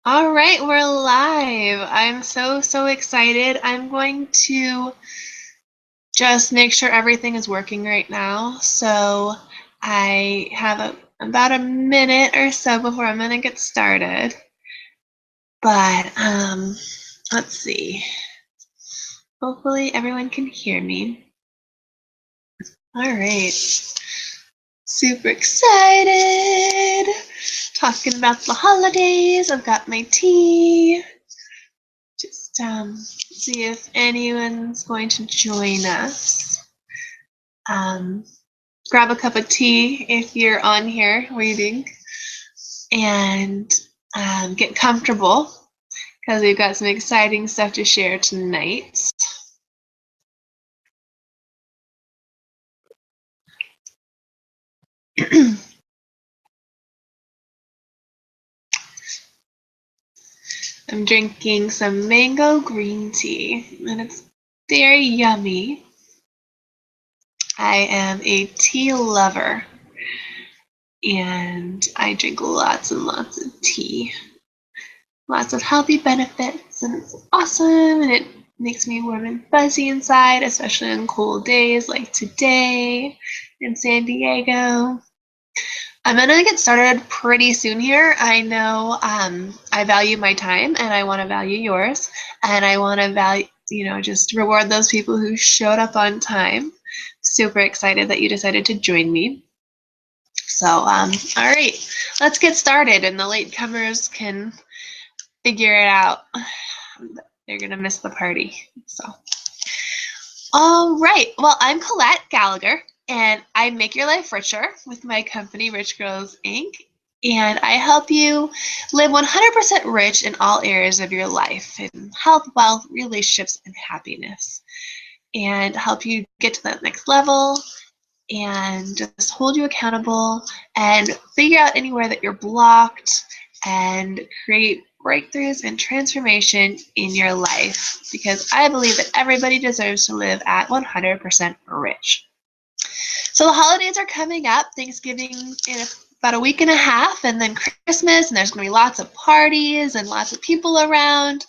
All right, we're live. I'm so excited. I'm going to just make sure everything is working right now. So I have about a minute or so before I'm going to get started. But let's see. Hopefully everyone can hear me. All right. Super excited. Talking about the holidays. I've got my tea. Just see if anyone's going to join us. Grab a cup of tea if you're on here waiting, and get comfortable because we've got some exciting stuff to share tonight. I'm drinking some mango green tea, and it's very yummy. I am a tea lover, and I drink lots and lots of tea. Lots of healthy benefits, and it's awesome, and it makes me warm and fuzzy inside, especially on cool days like today in San Diego. I'm gonna get started pretty soon here. I know I value my time, and I want to value yours, and I want to value, just reward those people who showed up on time. Super excited that you decided to join me. So, all right, let's get started, and the latecomers can figure it out. They're gonna miss the party. So, all right. Well, I'm Colette Gallagher, and I make your life richer with my company, Rich Girls Inc. And I help you live 100% rich in all areas of your life, in health, wealth, relationships, and happiness, and help you get to that next level and just hold you accountable and figure out anywhere that you're blocked and create breakthroughs and transformation in your life, because I believe that everybody deserves to live at 100% rich. So the holidays are coming up, Thanksgiving in about a week and a half, and then Christmas, and there's going to be lots of parties and lots of people around.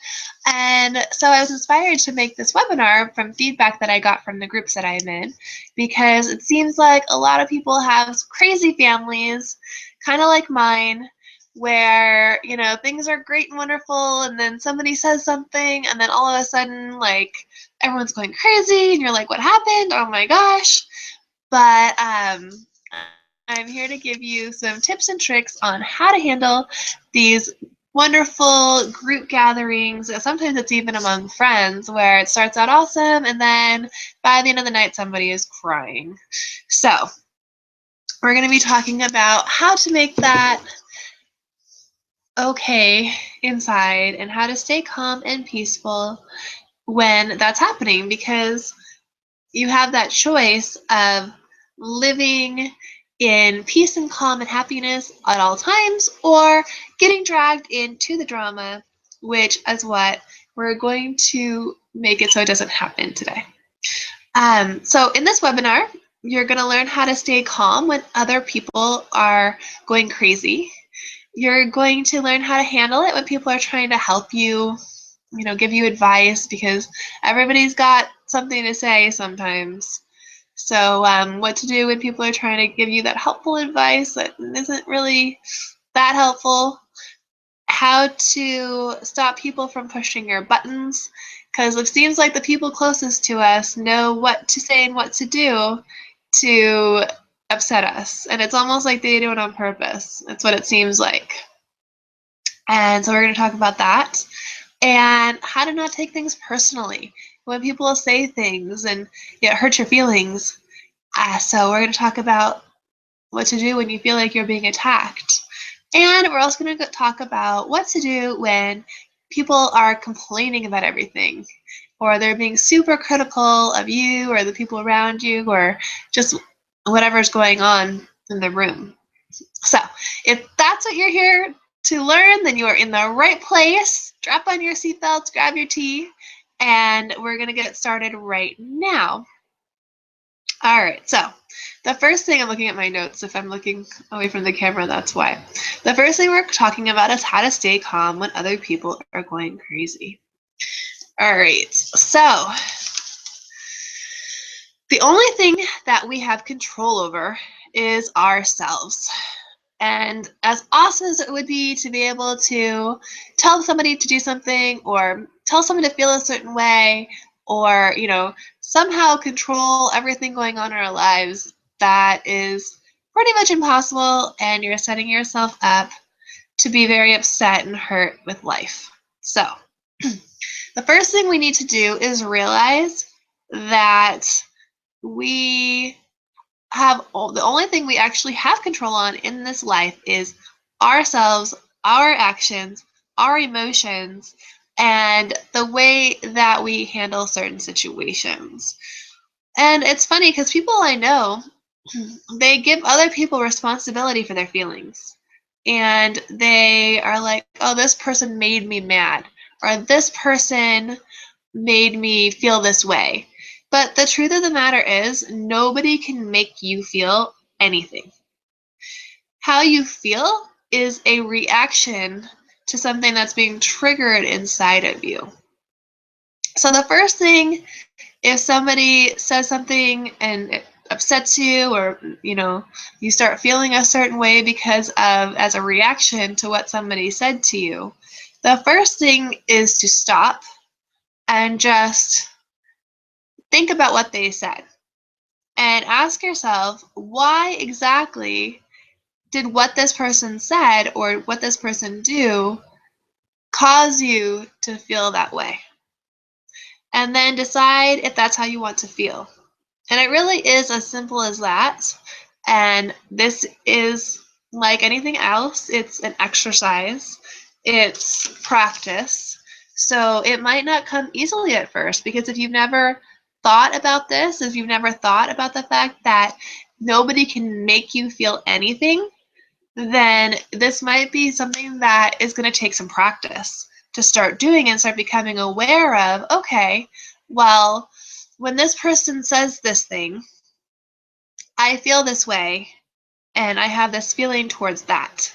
And so I was inspired to make this webinar from feedback that I got from the groups that I'm in, because it seems like a lot of people have crazy families, kind of like mine, where, things are great and wonderful, and then somebody says something, and then all of a sudden, like, everyone's going crazy, and you're like, what happened? Oh my gosh. But I'm here to give you some tips and tricks on how to handle these wonderful group gatherings. Sometimes it's even among friends where it starts out awesome, and then by the end of the night, somebody is crying. So we're going to be talking about how to make that okay inside and how to stay calm and peaceful when that's happening, because you have that choice of living in peace and calm and happiness at all times, or getting dragged into the drama, which is what we're going to make it so it doesn't happen today. So in this webinar, you're going to learn how to stay calm when other people are going crazy. You're going to learn how to handle it when people are trying to help you, give you advice, because everybody's got something to say sometimes. So what to do when people are trying to give you that helpful advice that isn't really that helpful. How to stop people from pushing your buttons, because it seems like the people closest to us know what to say and what to do to upset us. And it's almost like they do it on purpose. That's what it seems like. And so we're going to talk about that, and how to not take things personally when people say things and it hurts your feelings. So we're going to talk about what to do when you feel like you're being attacked. And we're also going to talk about what to do when people are complaining about everything, or they're being super critical of you or the people around you, or just whatever's going on in the room. So if that's what you're here to learn, then you are in the right place. Strap on your seatbelts, grab your tea, and we're going to get started right now. All right, so the first thing, I'm looking at my notes. If I'm looking away from the camera, that's why. The first thing we're talking about is how to stay calm when other people are going crazy. All right, so the only thing that we have control over is ourselves. And as awesome as it would be to be able to tell somebody to do something or tell someone to feel a certain way or, somehow control everything going on in our lives, that is pretty much impossible, and you're setting yourself up to be very upset and hurt with life. So, the first thing we need to do is realize that we the only thing we actually have control on in this life is ourselves, our actions, our emotions, and the way that we handle certain situations. And it's funny because people I know, they give other people responsibility for their feelings. And they are like, oh, this person made me mad, or this person made me feel this way. But the truth of the matter is, nobody can make you feel anything. How you feel is a reaction to something that's being triggered inside of you. So the first thing, if somebody says something and it upsets you, or you start feeling a certain way because of as a reaction to what somebody said to you, the first thing is to stop and just think about what they said and ask yourself, why exactly did what this person said or what this person do cause you to feel that way? And then decide if that's how you want to feel. And it really is as simple as that. And this is like anything else, it's an exercise, it's practice. So it might not come easily at first, because if you've never thought about this, if you've never thought about the fact that nobody can make you feel anything, then this might be something that is going to take some practice to start doing and start becoming aware of, okay, well, when this person says this thing, I feel this way and I have this feeling towards that.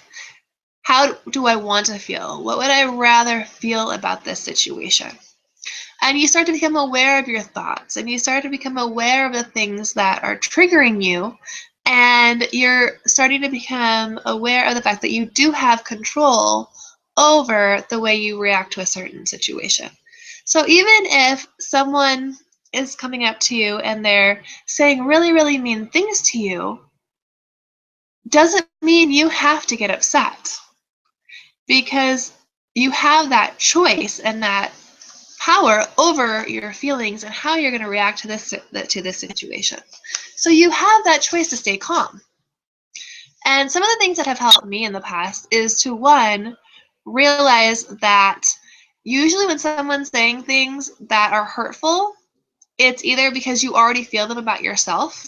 How do I want to feel? What would I rather feel about this situation? And you start to become aware of your thoughts, and you start to become aware of the things that are triggering you, and you're starting to become aware of the fact that you do have control over the way you react to a certain situation. So even if someone is coming up to you and they're saying really, really mean things to you, doesn't mean you have to get upset, because you have that choice and that power over your feelings and how you're going to react to this situation. So you have that choice to stay calm. And some of the things that have helped me in the past is to, one, realize that usually when someone's saying things that are hurtful, it's either because you already feel them about yourself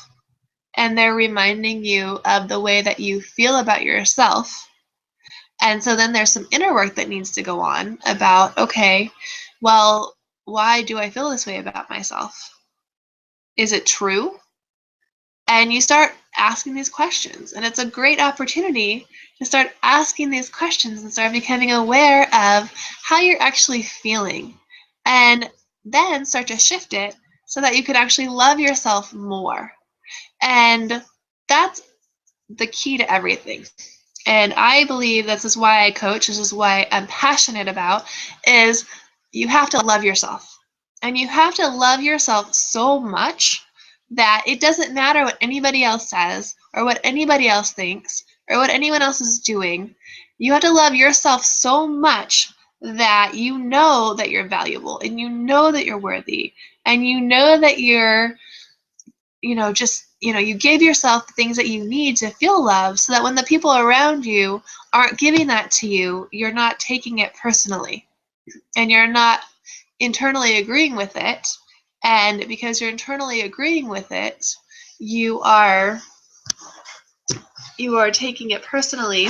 and they're reminding you of the way that you feel about yourself. And so then there's some inner work that needs to go on about, okay, well, why do I feel this way about myself? Is it true? And you start asking these questions. And it's a great opportunity to start asking these questions and start becoming aware of how you're actually feeling. And then start to shift it so that you can actually love yourself more. And that's the key to everything. And I believe this is why I coach, this is why I'm passionate about, is you have to love yourself. And you have to love yourself so much that it doesn't matter what anybody else says or what anybody else thinks or what anyone else is doing. You have to love yourself so much that you know that you're valuable, and you know that you're worthy, and you know that you're you give yourself the things that you need to feel love, so that when the people around you aren't giving that to you, you're not taking it personally and you're not internally agreeing with it. And because you're internally agreeing with it, you are taking it personally,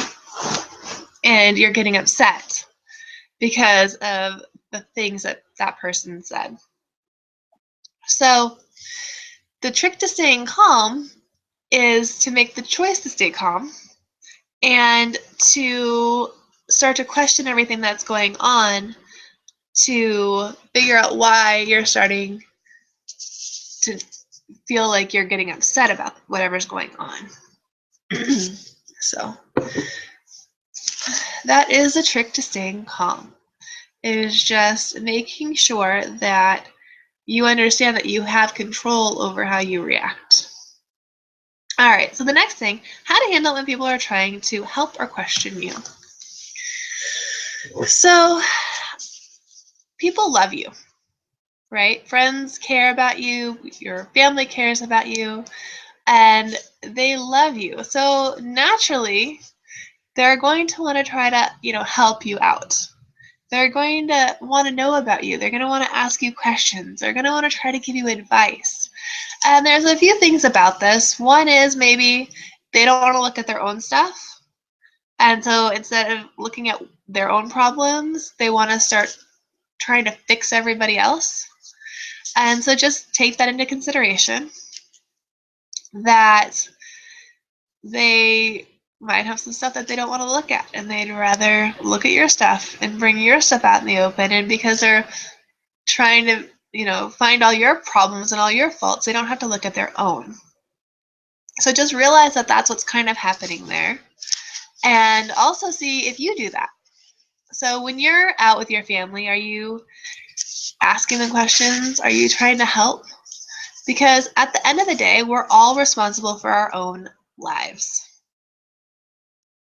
and you're getting upset because of the things that that person said. So the trick to staying calm is to make the choice to stay calm and to start to question everything that's going on, to figure out why you're starting to feel like you're getting upset about whatever's going on. So that is a trick to staying calm. It is just making sure that you understand that you have control over how you react. All right, so the next thing, how to handle when people are trying to help or question you. So people love you, right? Friends care about you, your family cares about you, and they love you. So naturally, they're going to want to try to, help you out. They're going to want to know about you. They're going to want to ask you questions. They're going to want to try to give you advice. And there's a few things about this. One is maybe they don't want to look at their own stuff. And so instead of looking at their own problems, they want to start trying to fix everybody else. And so just take that into consideration, that they might have some stuff that they don't want to look at, and they'd rather look at your stuff and bring your stuff out in the open. And because they're trying to, find all your problems and all your faults, they don't have to look at their own. So just realize that that's what's kind of happening there. And also see if you do that. So when you're out with your family, are you asking them questions? Are you trying to help? Because at the end of the day, we're all responsible for our own lives.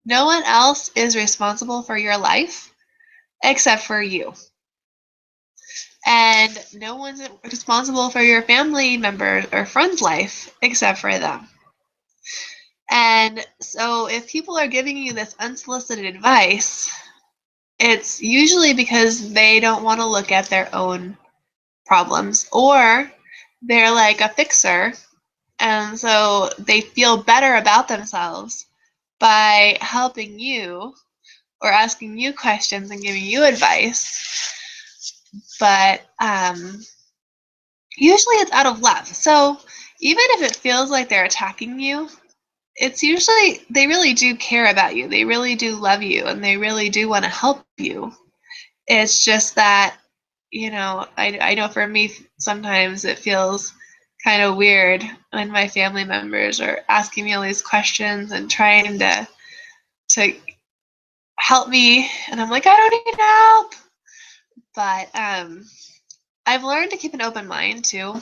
No one else is responsible for your life except for you. And no one's responsible for your family member or friend's life except for them. And so if people are giving you this unsolicited advice, it's usually because they don't want to look at their own problems, or they're like a fixer, and so they feel better about themselves by helping you or asking you questions and giving you advice. But usually it's out of love. So even if it feels like they're attacking you, it's usually they really do care about you. They really do love you, and they really do want to help you. It's just that, I know for me, sometimes it feels kind of weird when my family members are asking me all these questions and trying to help me, and I'm like, I don't need help. But I've learned to keep an open mind too,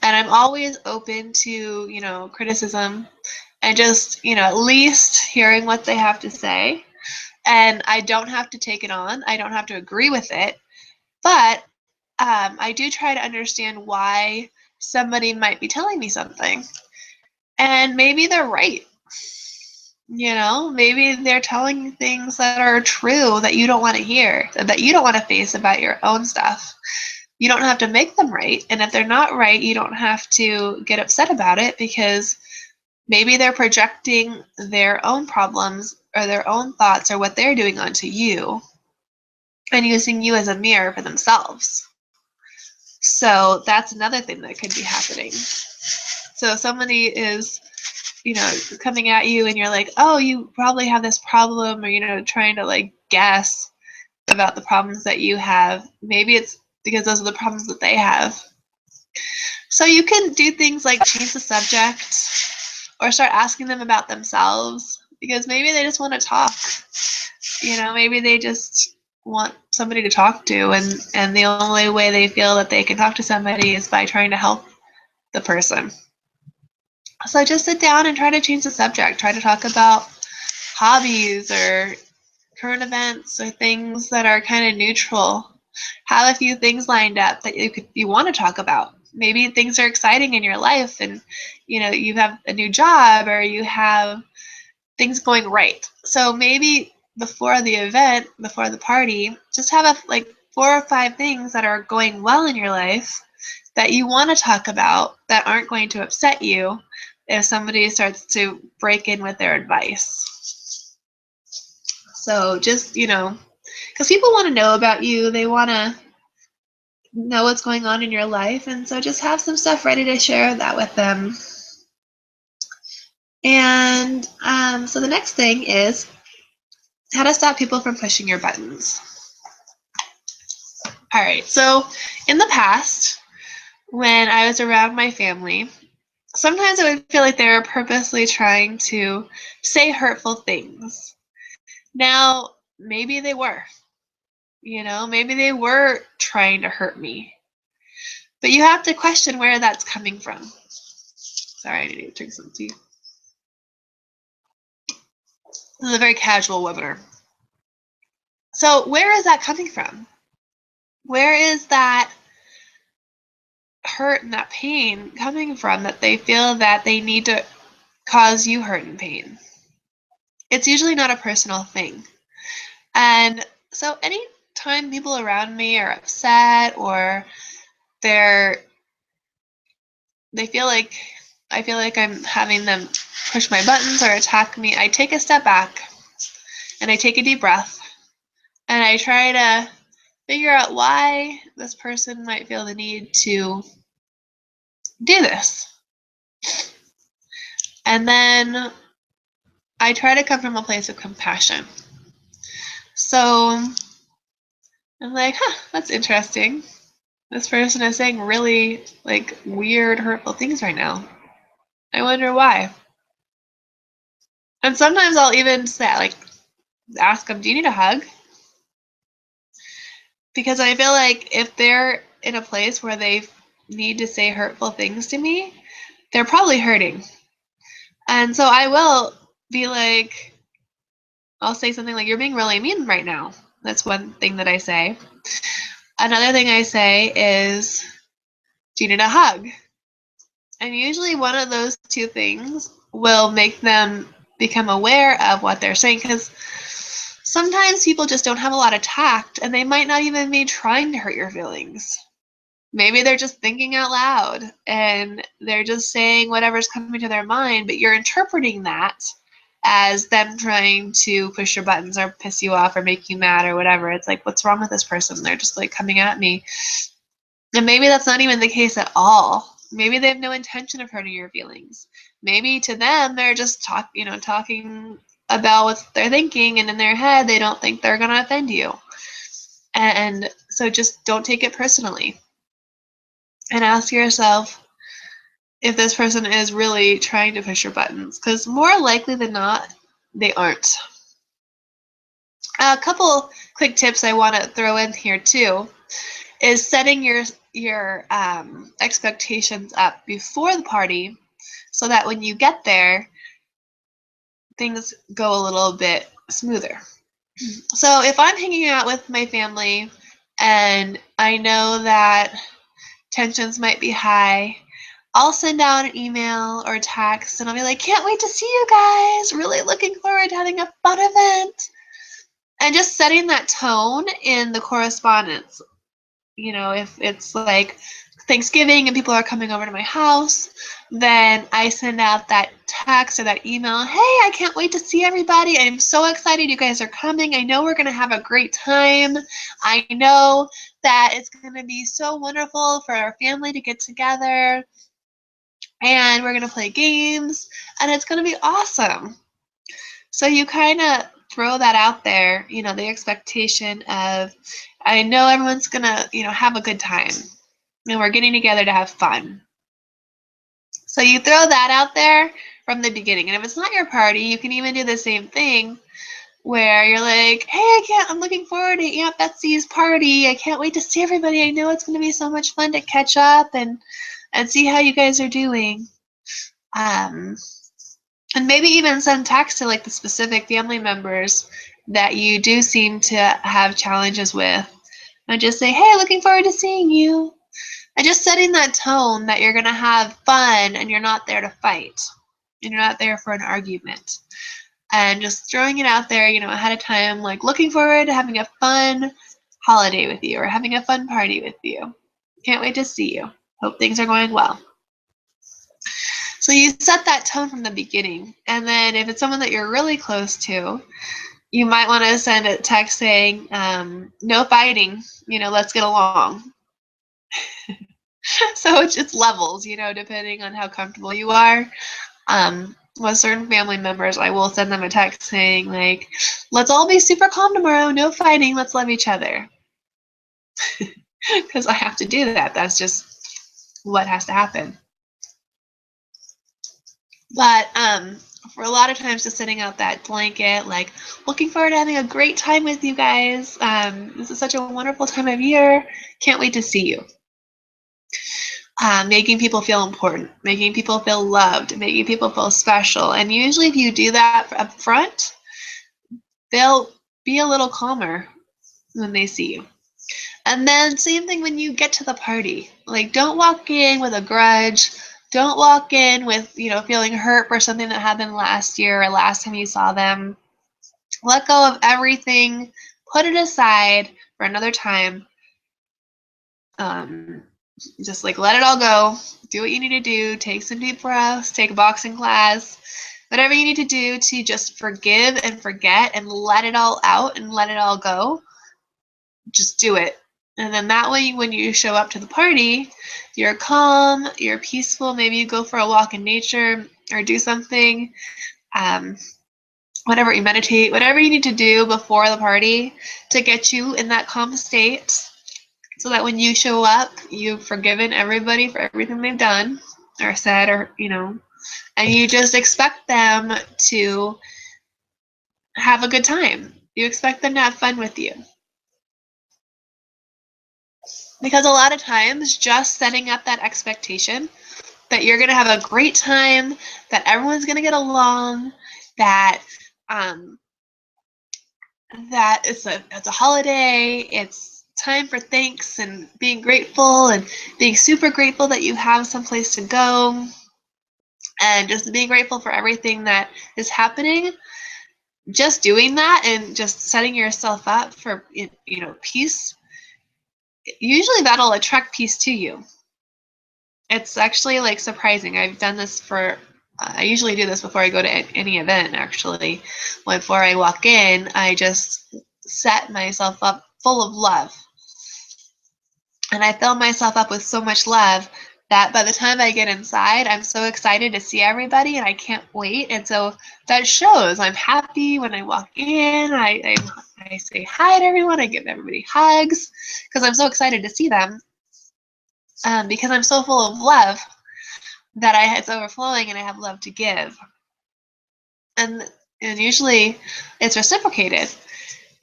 and I'm always open to criticism and just at least hearing what they have to say. And I don't have to take it on. I don't have to agree with it, but I do try to understand why somebody might be telling me something. And maybe they're right. Maybe they're telling you things that are true that you don't want to hear, that you don't want to face about your own stuff. You don't have to make them right. And if they're not right, you don't have to get upset about it, because maybe they're projecting their own problems or their own thoughts or what they're doing onto you and using you as a mirror for themselves. So that's another thing that could be happening. So if somebody is, coming at you and you're like, oh, you probably have this problem, or, trying to guess about the problems that you have. Maybe it's because those are the problems that they have. So you can do things like change the subject or start asking them about themselves, because maybe they just want to talk. Maybe they just want somebody to talk to, and the only way they feel that they can talk to somebody is by trying to help the person. So just sit down and try to change the subject. Try to talk about hobbies or current events or things that are kind of neutral. Have a few things lined up that you want to talk about. Maybe things are exciting in your life, and you have a new job, or you have things going right. So maybe before the event, before the party, just have 4 or 5 things that are going well in your life that you want to talk about that aren't going to upset you if somebody starts to break in with their advice. So just, because people want to know about you, they want to know what's going on in your life, and so just have some stuff ready to share that with them. And so the next thing is how to stop people from pushing your buttons. All right, so in the past, when I was around my family, sometimes I would feel like they were purposely trying to say hurtful things. Now, maybe they were, maybe they were trying to hurt me. But you have to question where that's coming from. Sorry, I need to drink some tea. This is a very casual webinar. So where is that coming from? Where is that hurt and that pain coming from that they feel that they need to cause you hurt and pain? It's usually not a personal thing. And so anytime people around me are upset or they feel like I feel like I'm having them push my buttons or attack me, I take a step back and I take a deep breath and I try to figure out why this person might feel the need to do this. And then I try to come from a place of compassion. So I'm like, that's interesting. This person is saying really weird, hurtful things right now. I wonder why. And sometimes I'll even say, ask them, do you need a hug? Because I feel like if they're in a place where they need to say hurtful things to me, they're probably hurting. And so I will be like, I'll say something like, you're being really mean right now. That's one thing that I say. Another thing I say is, do you need a hug? And usually one of those two things will make them become aware of what they're saying, because sometimes people just don't have a lot of tact and they might not even be trying to hurt your feelings. Maybe they're just thinking out loud and they're just saying whatever's coming to their mind, but you're interpreting that as them trying to push your buttons or piss you off or make you mad or whatever. It's like, what's wrong with this person? They're just coming at me. And maybe that's not even the case at all. Maybe they have no intention of hurting your feelings. Maybe to them, they're just talking about what they're thinking, and in their head, they don't think they're going to offend you. And so just don't take it personally. And ask yourself if this person is really trying to push your buttons, because more likely than not, they aren't. A couple quick tips I want to throw in here too is setting your expectations up before the party so that when you get there, things go a little bit smoother. So if I'm hanging out with my family and I know that tensions might be high, I'll send out an email or a text and I'll be like, can't wait to see you guys. Really looking forward to having a fun event. And just setting that tone in the correspondence. If it's Thanksgiving and people are coming over to my house, then I send out that text or that email. Hey, I can't wait to see everybody. I'm so excited you guys are coming. I know we're going to have a great time. I know that it's going to be so wonderful for our family to get together. And we're going to play games. And it's going to be awesome. So you kind of throw that out there, the expectation of, I know everyone's going to, have a good time. And we're getting together to have fun. So you throw that out there from the beginning. And if it's not your party, you can even do the same thing where you're like, hey, I'm looking forward to Aunt Betsy's party. I can't wait to see everybody. I know it's going to be so much fun to catch up and see how you guys are doing. And maybe even send text to the specific family members that you do seem to have challenges with. And just say, hey, looking forward to seeing you. And just setting that tone that you're going to have fun and you're not there to fight. And you're not there for an argument. And just throwing it out there, ahead of time, looking forward to having a fun holiday with you or having a fun party with you. Can't wait to see you. Hope things are going well. So you set that tone from the beginning. And then if it's someone that you're really close to, you might want to send a text saying, no fighting, let's get along. So it's levels, depending on how comfortable you are. with certain family members, I will send them a text saying, like, let's all be super calm tomorrow, no fighting, let's love each other. Because I have to do that. That's just what has to happen. But for a lot of times, just sitting out that blanket, like, looking forward to having a great time with you guys. This is such a wonderful time of year. Can't wait to see you. Making people feel important, making people feel loved, making people feel special. And usually if you do that up front, they'll be a little calmer when they see you. And then same thing when you get to the party. Like, don't walk in with a grudge. Don't walk in with, feeling hurt for something that happened last year or last time you saw them. Let go of everything. Put it aside for another time. Just like let it all go. Do what you need to do. Take some deep breaths. Take a boxing class. Whatever you need to do to just forgive and forget and let it all out and let it all go. Just do it. And then that way, when you show up to the party, you're calm, you're peaceful. Maybe you go for a walk in nature or do something, whatever, you meditate, whatever you need to do before the party to get you in that calm state so that when you show up, you've forgiven everybody for everything they've done or said or, and you just expect them to have a good time. You expect them to have fun with you. Because a lot of times, just setting up that expectation that you're going to have a great time, that everyone's going to get along, that that it's a holiday, it's time for thanks and being grateful and being super grateful that you have someplace to go and just being grateful for everything that is happening. Just doing that and just setting yourself up for peace, usually that'll attract peace to you. It's actually like surprising. I've done this for, I usually do this before I go to any event actually. Before I walk in, I just set myself up full of love. And I fill myself up with so much love that by the time I get inside, I'm so excited to see everybody and I can't wait. And so that shows. I'm happy when I walk in. I say hi to everyone. I give everybody hugs because I'm so excited to see them. Because I'm so full of love that it's overflowing and I have love to give. And usually it's reciprocated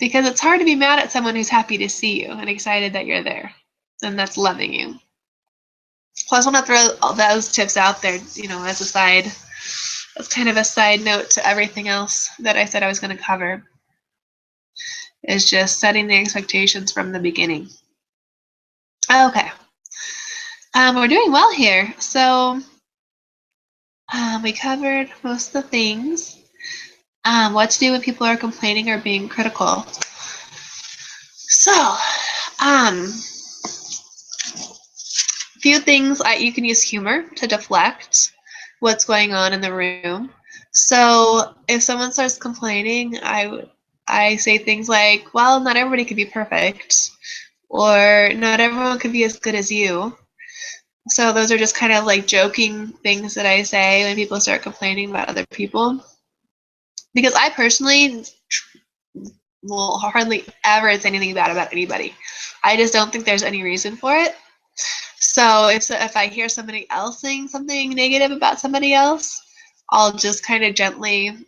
because it's hard to be mad at someone who's happy to see you and excited that you're there and that's loving you. So I just want to throw all those tips out there, as kind of a side note to everything else that I said I was going to cover, is just setting the expectations from the beginning. Okay. We're doing well here. So we covered most of the things. What to do when people are complaining or being critical. So, few things you can use humor to deflect what's going on in the room. So if someone starts complaining, I say things like, well, not everybody could be perfect, or not everyone could be as good as you. So those are just kind of like joking things that I say when people start complaining about other people. Because I personally will hardly ever say anything bad about anybody. I just don't think there's any reason for it. So if I hear somebody else saying something negative about somebody else, I'll just kind of gently,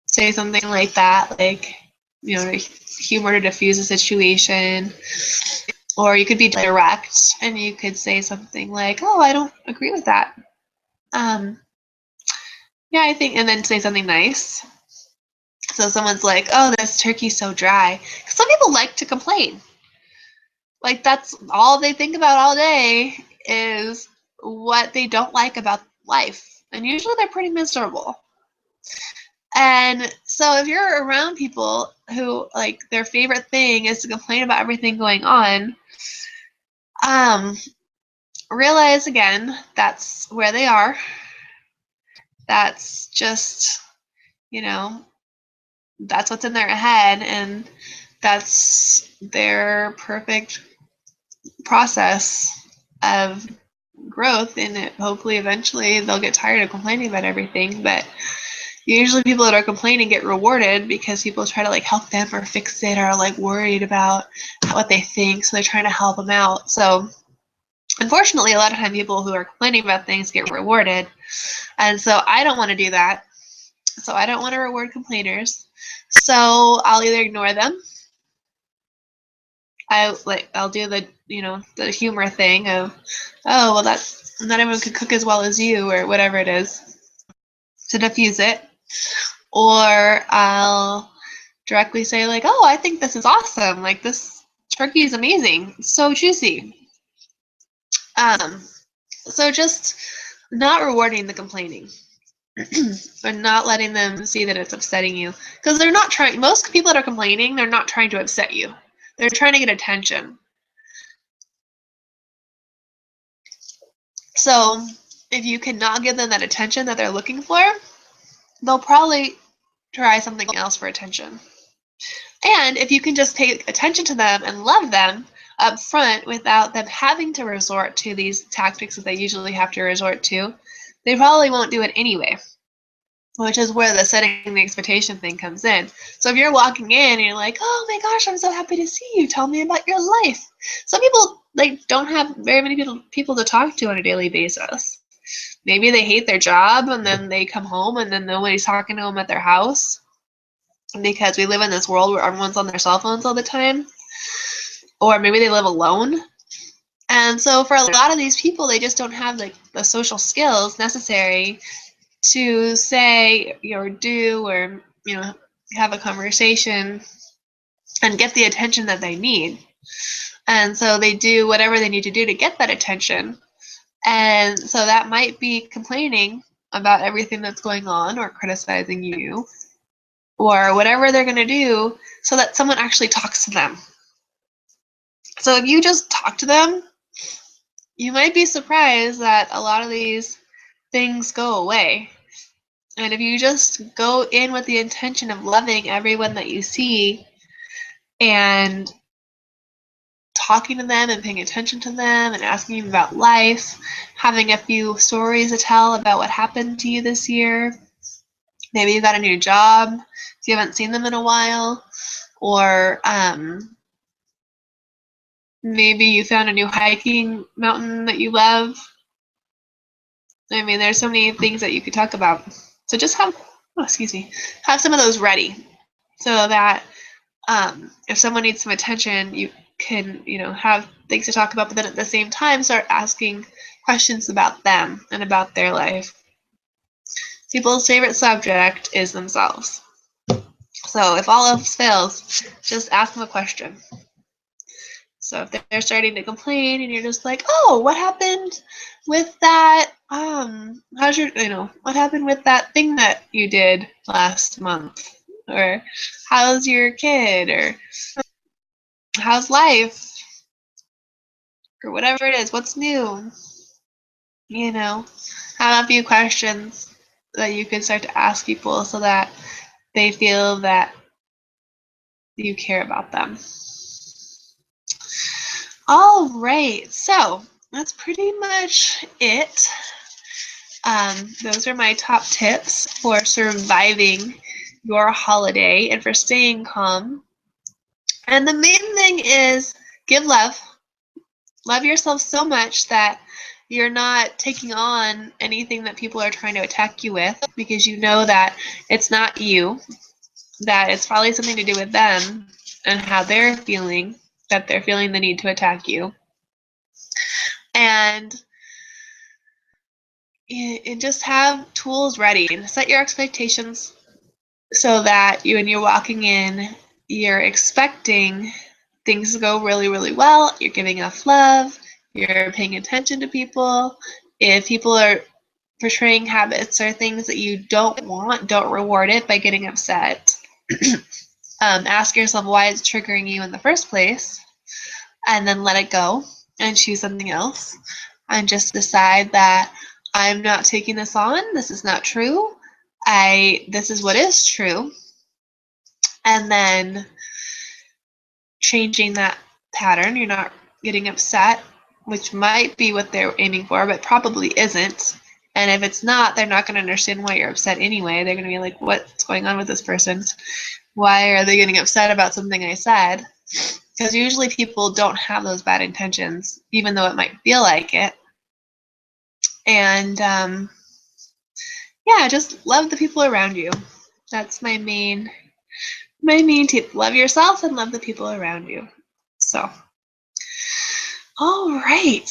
say something like that, like, humor to diffuse a situation. Or you could be direct and you could say something like, oh, I don't agree with that. Yeah, I think, and then say something nice. So someone's like, oh, this turkey's so dry. Some people like to complain. Like, that's all they think about all day is what they don't like about life. And usually they're pretty miserable. And so if you're around people who, like, their favorite thing is to complain about everything going on, realize again, that's where they are. That's just, that's what's in their head, and that's their perfect process of growth, and hopefully eventually they'll get tired of complaining about everything. But usually people that are complaining get rewarded because people try to like help them or fix it, or like worried about what they think, so they're trying to help them out. So unfortunately, a lot of time people who are complaining about things get rewarded, and so I don't want to do that. So I don't want to reward complainers. So I'll either ignore them. I'll do the the humor thing of, oh well, that's not everyone can cook as well as you, or whatever it is, to diffuse it. Or I'll directly say like, oh, I think this is awesome. Like, this turkey is amazing. It's so juicy. So just not rewarding the complaining. Or not letting them see that it's upsetting you, because they're not trying. Most people that are complaining, they're not trying to upset you. They're trying to get attention. So if you cannot give them that attention that they're looking for, they'll probably try something else for attention. And if you can just pay attention to them and love them up front without them having to resort to these tactics that they usually have to resort to, they probably won't do it anyway, which is where the setting the expectation thing comes in. So if you're walking in and you're like, oh my gosh, I'm so happy to see you. Tell me about your life. Some people don't have very many people to talk to on a daily basis. Maybe they hate their job and then they come home and then nobody's talking to them at their house, because we live in this world where everyone's on their cell phones all the time. Or maybe they live alone. And so for a lot of these people, they just don't have the social skills necessary to say or do, or have a conversation and get the attention that they need. And so they do whatever they need to do to get that attention. And so that might be complaining about everything that's going on, or criticizing you, or whatever they're going to do, so that someone actually talks to them. So if you just talk to them, you might be surprised that a lot of these things go away. And if you just go in with the intention of loving everyone that you see, and talking to them and paying attention to them and asking them about life, having a few stories to tell about what happened to you this year. Maybe you got a new job if you haven't seen them in a while, or maybe you found a new hiking mountain that you love. I mean, there's so many things that you could talk about. So just have some of those ready, so that if someone needs some attention, you can, have things to talk about, but then at the same time start asking questions about them and about their life. People's favorite subject is themselves. So if all else fails, just ask them a question. So if they're starting to complain and you're just like, oh, what happened with that? What happened with that thing that you did last month? Or how's your kid? Or how's life? Or whatever it is, what's new? Have a few questions that you can start to ask people, so that they feel that you care about them. All right, so that's pretty much it. Those are my top tips for surviving your holiday and for staying calm. And the main thing is give love. Love yourself so much that you're not taking on anything that people are trying to attack you with, because you know that it's not you, that it's probably something to do with them and how they're feeling, that they're feeling the need to attack you. And just have tools ready and set your expectations, so that when you're walking in, you're expecting things to go really, really well. You're giving enough love. You're paying attention to people. If people are portraying habits or things that you don't want, don't reward it by getting upset. Ask yourself why it's triggering you in the first place, and then let it go and choose something else, and just decide that I'm not taking this on. This is not true. This is what is true. And then changing that pattern. You're not getting upset which might be what they're aiming for, but probably isn't. And if it's not, they're not going to understand why you're upset anyway. They're going to be like, what's going on with this person? Why are they getting upset about something I said? Because usually people don't have those bad intentions, even though it might feel like it. And yeah, just love the people around you. That's my main tip. Love yourself and love the people around you. So, all right.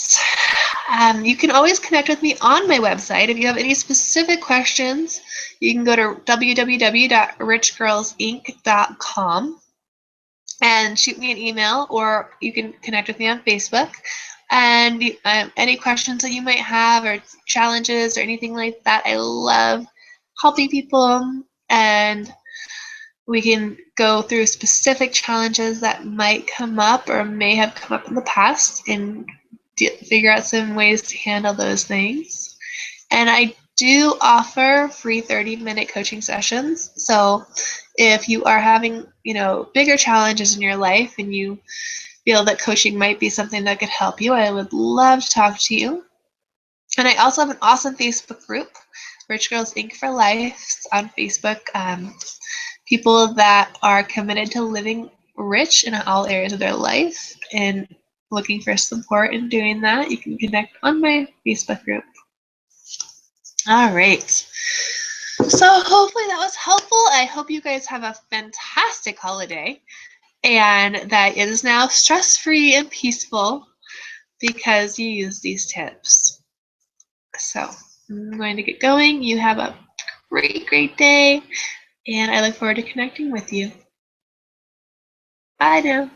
You can always connect with me on my website. If you have any specific questions, you can go to www.richgirlsinc.com and shoot me an email, or you can connect with me on Facebook. And any questions that you might have, or challenges, or anything like that, I love helping people, and we can go through specific challenges that might come up or may have come up in the past and figure out some ways to handle those things. And I do offer free 30-minute coaching sessions. So if you are having, bigger challenges in your life and you feel that coaching might be something that could help you, I would love to talk to you. And I also have an awesome Facebook group, Rich Girls Inc. for Life on Facebook. People that are committed to living rich in all areas of their life and looking for support in doing that, you can connect on my Facebook group. All right. So hopefully that was helpful. I hope you guys have a fantastic holiday and that it is now stress-free and peaceful because you use these tips. So I'm going to get going. You have a great, great day, and I look forward to connecting with you. Bye now.